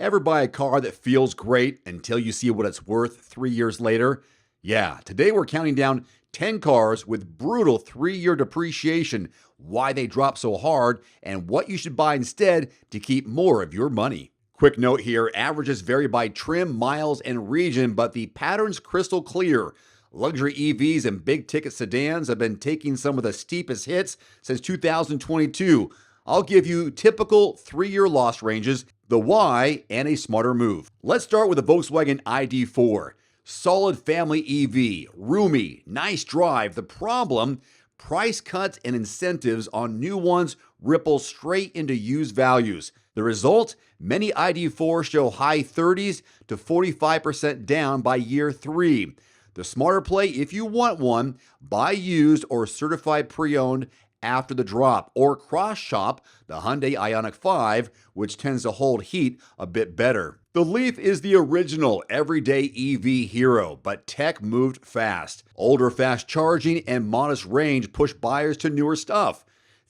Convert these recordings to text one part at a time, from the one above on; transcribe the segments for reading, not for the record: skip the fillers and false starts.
Ever buy a car that feels great until you see what it's worth 3 years later? Yeah, today we're counting down 10 cars with brutal 3-year depreciation, why they drop so hard, and what you should buy instead to keep more of your money. Quick note here, averages vary by trim, miles, and region, but the pattern's crystal clear. Luxury EVs and big-ticket sedans have been taking some of the steepest hits since 2022. I'll give you typical 3-year loss ranges, the why, and a smarter move. Let's start with the Volkswagen ID4. Solid family EV, roomy, nice drive. The problem, price cuts and incentives on new ones ripple straight into used values. The result, many ID4s show high 30s to 45% down by year 3. The smarter play, if you want one, buy used or certified pre-owned after the drop, or cross-shop the Hyundai Ioniq 5, which tends to hold heat a bit better. The Leaf is the original everyday EV hero, but tech moved fast. Older fast charging and modest range push buyers to newer stuff.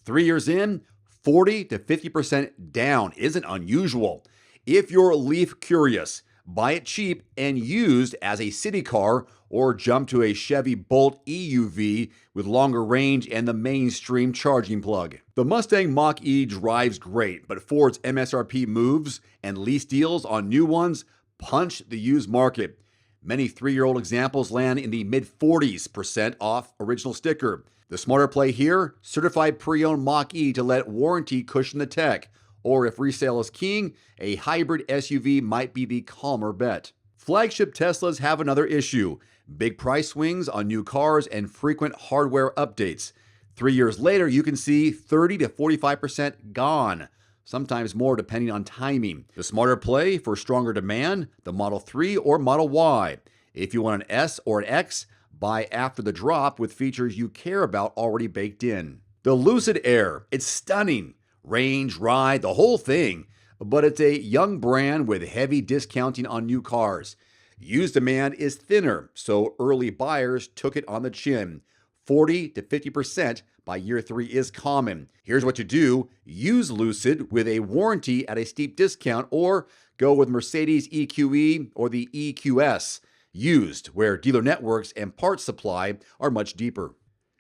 3 years in, 40 to 50% down isn't unusual. If you're Leaf curious, buy it cheap and used as a city car, or jump to a Chevy Bolt EUV with longer range and the mainstream charging plug. The Mustang Mach-E drives great, but Ford's MSRP moves and lease deals on new ones punch the used market. Many 3-year-old examples land in the mid-40s% off original sticker. The smarter play here, certified pre-owned Mach-E to let warranty cushion the tech. Or if resale is king, a hybrid SUV might be the calmer bet. Flagship Teslas have another issue. Big price swings on new cars and frequent hardware updates. 3 years later, you can see 30 to 45% gone, sometimes more depending on timing. The smarter play for stronger demand, the Model 3 or Model Y. If you want an S or an X, buy after the drop with features you care about already baked in. The Lucid Air, it's stunning. Range, ride, the whole thing. But it's a young brand with heavy discounting on new cars. Used demand is thinner, so early buyers took it on the chin. 40 to 50% by year 3 is common. Here's what you do. Use Lucid with a warranty at a steep discount, or go with Mercedes EQE or the EQS. Used, where dealer networks and parts supply are much deeper.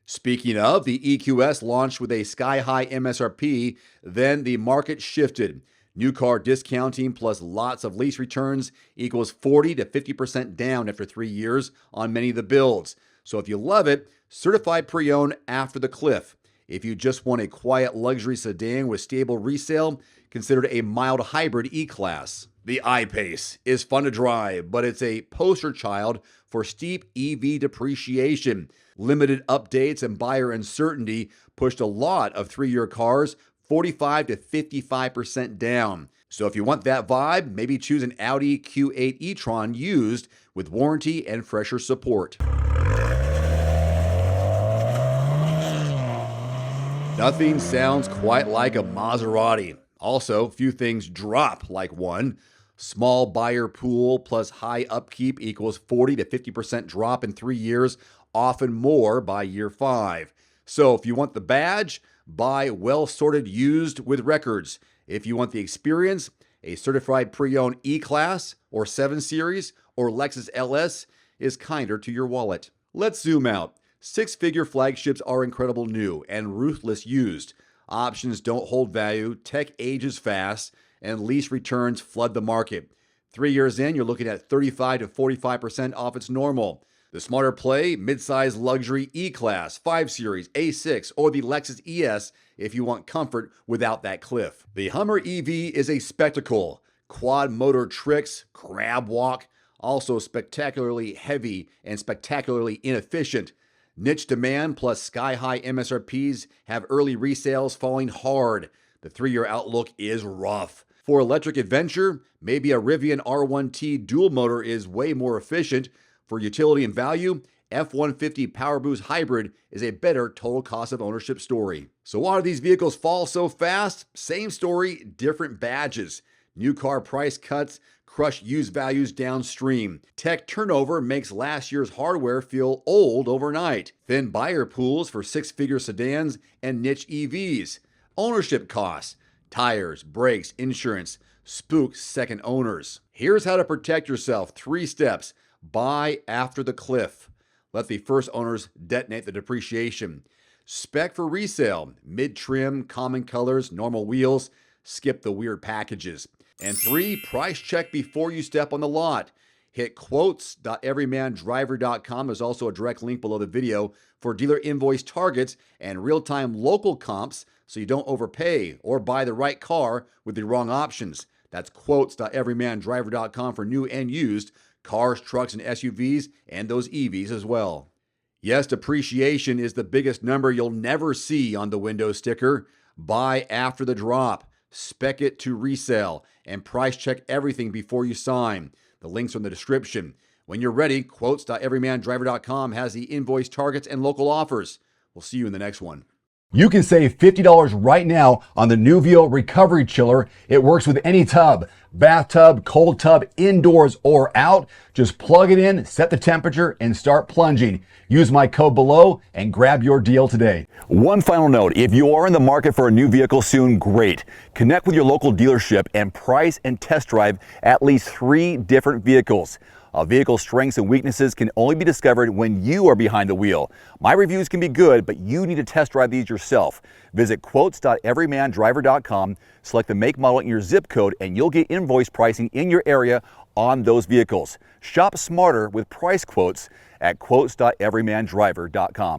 Speaking of, the EQS launched with a sky-high MSRP, then the market shifted. New car discounting plus lots of lease returns equals 40 to 50% down after 3 years on many of the builds. So if you love it, certified pre-owned after the cliff. If you just want a quiet luxury sedan with stable resale, consider a mild hybrid E-Class. The I-Pace is fun to drive, but it's a poster child for steep EV depreciation. Limited updates and buyer uncertainty pushed a lot of 3-year cars 45 to 55% down. So if you want that vibe, maybe choose an Audi Q8 e-tron used with warranty and fresher support. Nothing sounds quite like a Maserati. Also, few things drop like one. Small buyer pool plus high upkeep equals 40 to 50% drop in 3 years, often more by year 5. So if you want the badge, buy well-sorted used with records. If you want the experience, a certified pre-owned E-Class or 7 Series or Lexus LS is kinder to your wallet. Let's zoom out. 6-figure flagships are incredible new and ruthless used. Options don't hold value, tech ages fast, and lease returns flood the market. 3 years in, you're looking at 35 to 45% off its normal. The smarter play, midsize luxury E-Class, 5 Series, A6, or the Lexus ES if you want comfort without that cliff. The Hummer EV is a spectacle. Quad motor tricks, crab walk, also spectacularly heavy and spectacularly inefficient. Niche demand plus sky-high MSRPs have early resales falling hard. The 3-year outlook is rough. For electric adventure, maybe a Rivian R1T dual motor is way more efficient. For utility and value, F-150 PowerBoost Hybrid is a better total cost of ownership story. So why do these vehicles fall so fast? Same story, different badges. New car price cuts crush used values downstream. Tech turnover makes last year's hardware feel old overnight. Thin buyer pools for 6-figure sedans and niche EVs. Ownership costs, tires, brakes, insurance, spook second owners. Here's how to protect yourself. 3 steps. Buy after the cliff. Let the first owners detonate the depreciation. Spec for resale. Mid-trim, common colors, normal wheels. Skip the weird packages. And 3, price check before you step on the lot. Hit quotes.everymandriver.com. There's also a direct link below the video for dealer invoice targets and real-time local comps so you don't overpay or buy the right car with the wrong options. That's quotes.everymandriver.com for new and used cars, trucks, and SUVs, and those EVs as well. Yes, depreciation is the biggest number you'll never see on the window sticker. Buy after the drop, spec it to resale, and price check everything before you sign. The links are in the description. When you're ready, quotes.everymandriver.com has the invoice targets and local offers. We'll see you in the next one. You can save $50 right now on the Nuvio Recovery Chiller. It works with any tub, bathtub, cold tub, indoors or out. Just plug it in, set the temperature, and start plunging. Use my code below and grab your deal today. One final note, if you are in the market for a new vehicle soon, great. Connect with your local dealership and price and test drive at least 3 different vehicles. A vehicle's strengths and weaknesses can only be discovered when you are behind the wheel. My reviews can be good, but you need to test drive these yourself. Visit quotes.everymandriver.com, select the make, model, and your zip code, and you'll get invoice pricing in your area on those vehicles. Shop smarter with price quotes at quotes.everymandriver.com.